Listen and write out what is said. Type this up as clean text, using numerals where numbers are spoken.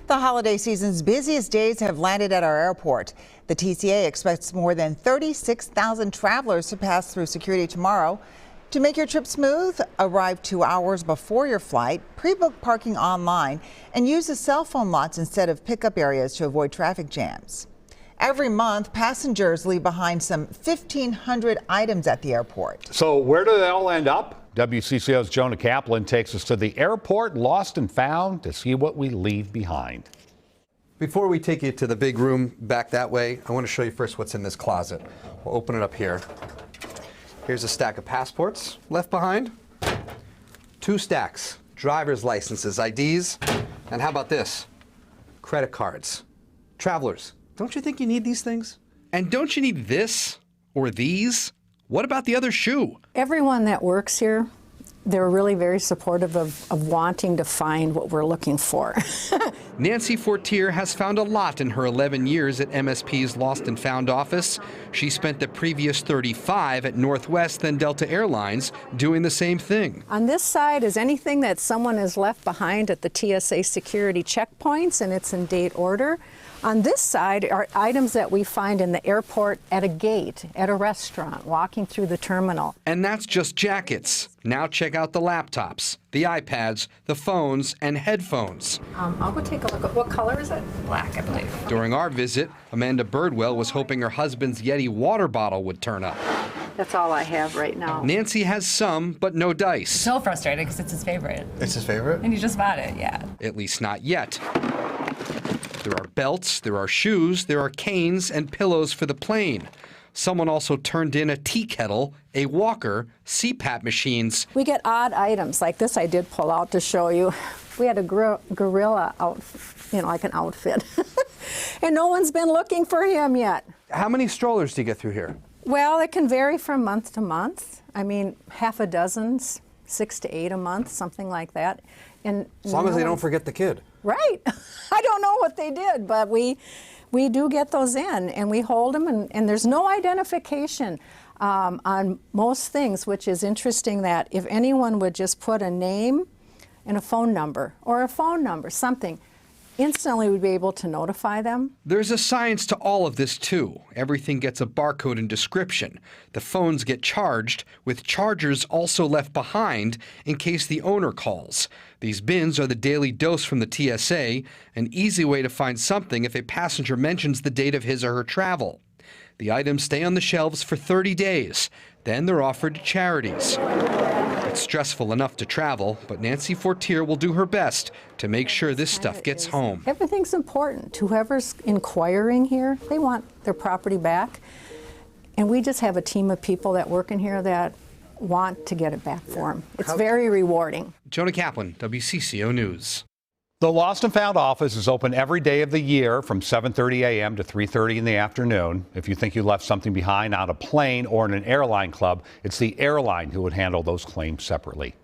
The holiday season's busiest days have landed at our airport. The TCA expects more than 36,000 travelers to pass through security tomorrow. To make your trip smooth, arrive 2 hours before your flight, pre-book parking online, and use the cell phone lots instead of pickup areas to avoid traffic jams. Every month, passengers leave behind some 1,500 items at the airport. So where do they all end up? WCCO's Jonah Kaplan takes us to the airport, lost and found, to see what we leave behind. Before we take you to the big room back that way, I want to show you first what's in this closet. We'll open it up here. Here's a stack of passports left behind. 2 stacks, driver's licenses, IDs, and how about this? Credit cards. Travelers, don't you think you need these things? And don't you need this or these? What about the other shoe? Everyone that works here, they're really very supportive of wanting to find what we're looking for. Nancy Fortier has found a lot in her 11 years at MSP's Lost and Found office. She spent the previous 35 at Northwest and Delta Airlines doing the same thing. On this side is anything that someone has left behind at the TSA security checkpoints, and it's in date order. On this side are items that we find in the airport, at a gate, at a restaurant, walking through the terminal. And that's just jackets. Now check out the laptops, the iPads, the phones, and headphones. I'll go take a look. What color is it? Black, I believe. During our visit, Amanda Birdwell was hoping her husband's Yeti water bottle would turn up. That's all I have right now. Nancy has some, but no dice. So frustrated because it's his favorite. It's his favorite? And he just bought it, yeah. At least not yet. There are belts, there are shoes, there are canes and pillows for the plane. Someone also turned in a tea kettle, a walker, CPAP machines. We get odd items, like this I did pull out to show you. We had a gorilla like an outfit. And no one's been looking for him yet. How many strollers do you get through here? Well, it can vary from month to month. I mean, half a dozen, 6 to 8 a month, something like that. And as long as they don't forget the kid. Right. I don't know what they did, but we do get those in, and we hold them, and there's no identification on most things, which is interesting that if anyone would just put a name and a phone number, or a phone number, something, instantly we'd be able to notify them. There's a science to all of this, too. Everything gets a barcode and description. The phones get charged, with chargers also left behind in case the owner calls. These bins are the daily dose from the TSA, an easy way to find something if a passenger mentions the date of his or her travel. The items stay on the shelves for 30 days. Then they're offered to charities. It's stressful enough to travel, but Nancy Fortier will do her best to make sure this stuff gets home. Everything's important. Whoever's inquiring here, they want their property back. And we just have a team of people that work in here that want to get it back for them. It's very rewarding. Jonah Kaplan, WCCO News. The Lost and Found office is open every day of the year from 7:30 a.m. to 3:30 in the afternoon. If you think you left something behind on a plane or in an airline club, it's the airline who would handle those claims separately.